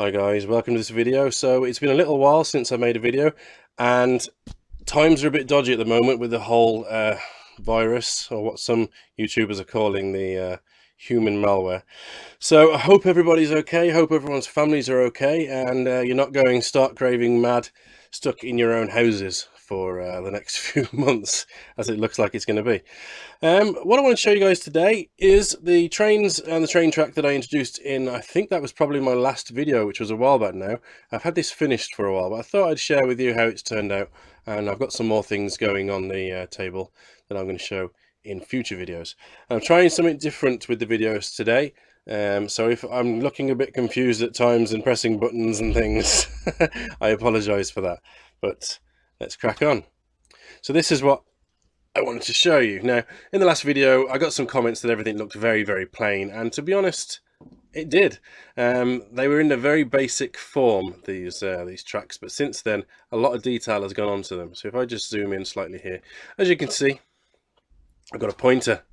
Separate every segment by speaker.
Speaker 1: Hi guys, welcome to this video. So it's been a little while since I made a video and times are a bit dodgy at the moment with the whole virus, or what some YouTubers are calling the human malware. So I hope everybody's okay, hope everyone's families are okay, and you're not going stark raving mad stuck in your own houses for the next few months, as it looks like it's going to be. What I want to show you guys today is the trains and the train track that I introduced in, I think that was probably my last video, which was a while back now. I've had this finished for a while, but I thought I'd share with you how it's turned out, and I've got some more things going on the table that I'm going to show in future videos. I'm trying something different with the videos today. So if I'm looking a bit confused at times and pressing buttons and things, I apologize for that, but let's crack on. So this is what I wanted to show you. Now, in the last video, I got some comments that everything looked very, very plain, and to be honest, it did. They were in a very basic form, these tracks, but since then, a lot of detail has gone onto them. So if I just zoom in slightly here, as you can see, I've got a pointer.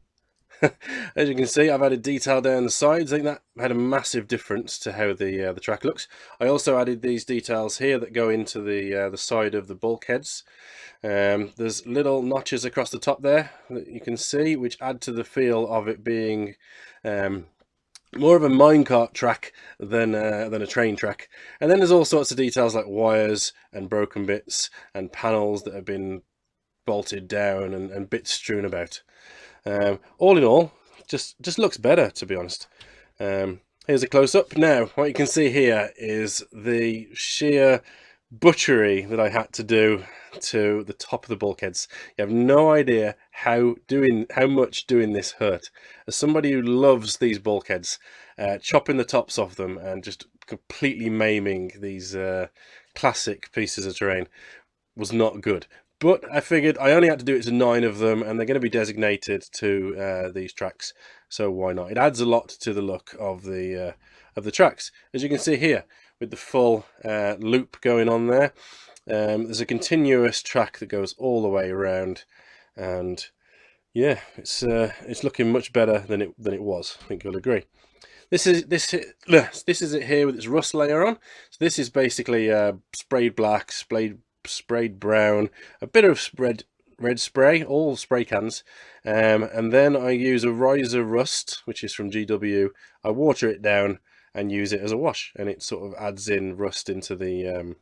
Speaker 1: As you can see, I've added detail down the sides. I think that had a massive difference to how the track looks. I also added these details here that go into the side of the bulkheads. There's little notches across the top there that you can see, which add to the feel of it being more of a minecart track than a train track. And then there's all sorts of details like wires and broken bits and panels that have been bolted down and bits strewn about. All in all, just looks better, to be honest. Here's a close-up. Now, what you can see here is the sheer butchery that I had to do to the top of the bulkheads. You have no idea how much doing this hurt. As somebody who loves these bulkheads, chopping the tops off them and just completely maiming these classic pieces of terrain was not good. But I figured I only had to do it to 9 of them, and they're going to be designated to these tracks, so why not? It adds a lot to the look of the tracks, as you can see here, with the full loop going on there. There's a continuous track that goes all the way around, and yeah, it's looking much better than it was. I think you'll agree. This is it here with its rust layer on. So this is basically sprayed black, sprayed brown, a bit of red spray, all spray cans, and then I use a riser rust, which is from GW. I water it down and use it as a wash, and it sort of adds in rust into the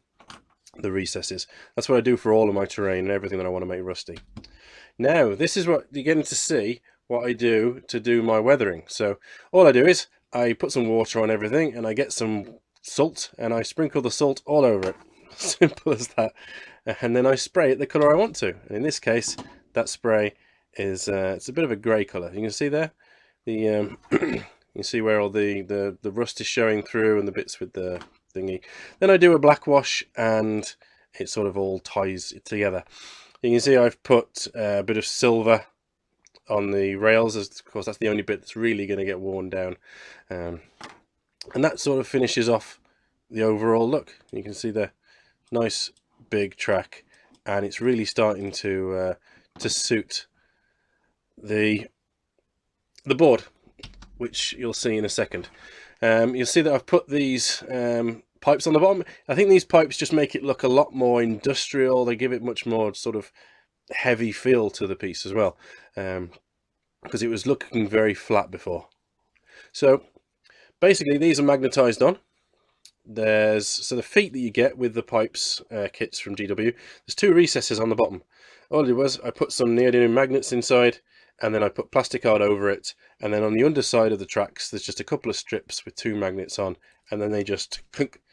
Speaker 1: recesses. That's what I do for all of my terrain and everything that I want to make rusty. Now, this is what you're getting to see, what I do to do my weathering. So all I do is I put some water on everything, and I get some salt, and I sprinkle the salt all over it. Simple as that. And then I spray it the colour I want to. And in this case, that spray is it's a bit of a grey colour. You can see there, the you can see where all the rust is showing through and the bits with the thingy. Then I do a black wash, and it sort of all ties it together. You can see I've put a bit of silver on the rails, as of course that's the only bit that's really going to get worn down, and that sort of finishes off the overall look. You can see the nice big track, and it's really starting to suit the board, which you'll see in a second. You'll see that I've put these pipes on the bottom. I think these pipes just make it look a lot more industrial. They give it much more sort of heavy feel to the piece as well, because it was looking very flat before. So basically these are magnetized on. So the feet that you get with the pipes kits from GW, there's 2 recesses on the bottom. All I did was I put some neodymium magnets inside, and then I put plastic card over it, and then on the underside of the tracks there's just a couple of strips with 2 magnets on, and then they just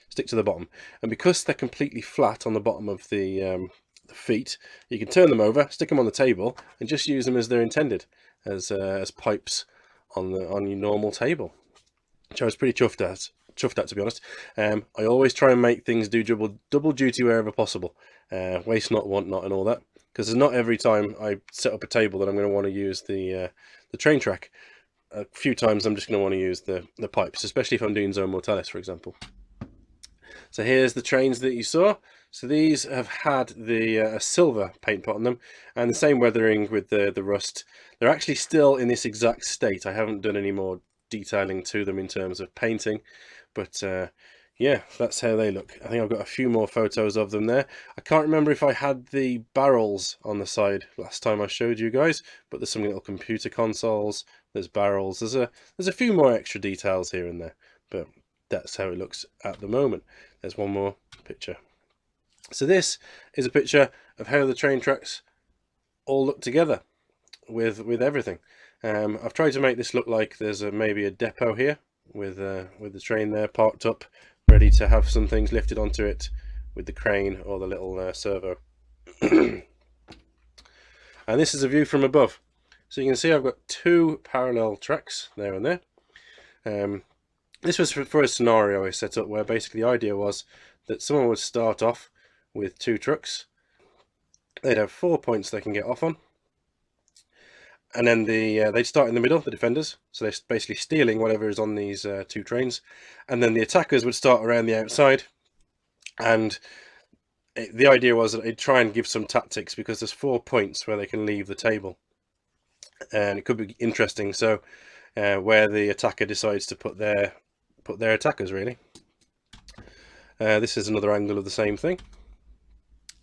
Speaker 1: stick to the bottom. And because they're completely flat on the bottom of the feet, you can turn them over, stick them on the table, and just use them as they're intended, as pipes on your normal table, which I was pretty chuffed at, to be honest. I always try and make things do double duty wherever possible. Waste not, want not, and all that. Because it's not every time I set up a table that I'm going to want to use the train track. A few times I'm just going to want to use the pipes, especially if I'm doing zone mortalis, for example. So here's the trains that you saw. So these have had the silver paint pot on them, and the same weathering with the rust. They're actually still in this exact state. I haven't done any more detailing to them in terms of painting, but yeah, that's how they look. I think I've got a few more photos of them there. I can't remember if I had the barrels on the side last time I showed you guys, but there's some little computer consoles, there's barrels, there's a few more extra details here and there, but that's how it looks at the moment. There's one more picture. So this is a picture of how the train tracks all look together with everything. I've tried to make this look like there's maybe a depot here with the train there parked up, ready to have some things lifted onto it with the crane or the little servo. And this is a view from above. So you can see I've got two parallel tracks there and there. This was for a scenario I set up where basically the idea was that someone would start off with two trucks. They'd have 4 points they can get off on. And then they'd start in the middle, the defenders. So they're basically stealing whatever is on these two trains. And then the attackers would start around the outside. And the idea was that they'd try and give some tactics, because there's 4 points where they can leave the table. And it could be interesting. So where the attacker decides to put their attackers, really. This is another angle of the same thing.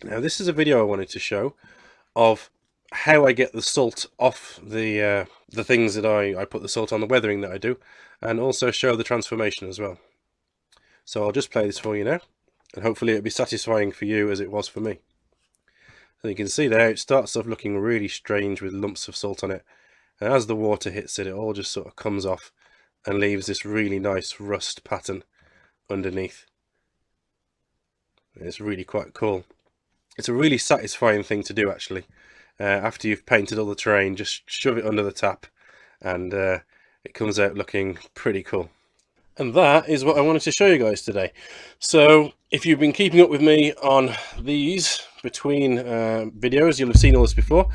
Speaker 1: Now this is a video I wanted to show of how I get the salt off the things that I put the salt on, the weathering that I do, and also show the transformation as well. So I'll just play this for you now, and hopefully it'll be satisfying for you as it was for me. So you can see there, it starts off looking really strange with lumps of salt on it, and as the water hits it, it all just sort of comes off and leaves this really nice rust pattern underneath. It's really quite cool. It's a really satisfying thing to do, actually. After you've painted all the terrain, just shove it under the tap, and it comes out looking pretty cool. And that is what I wanted to show you guys today. So if you've been keeping up with me on these between videos, you'll have seen all this before.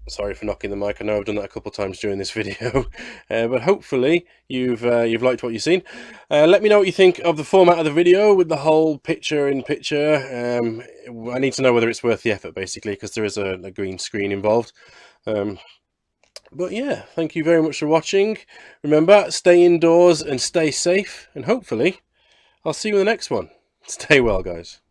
Speaker 1: Sorry for knocking the mic. I know I've done that a couple of times during this video, but hopefully you've liked what you've seen. Let me know what you think of the format of the video with the whole picture-in-picture. I need to know whether it's worth the effort, basically, because there is a green screen involved. But yeah, thank you very much for watching. Remember, stay indoors and stay safe, and hopefully I'll see you in the next one. Stay well, guys.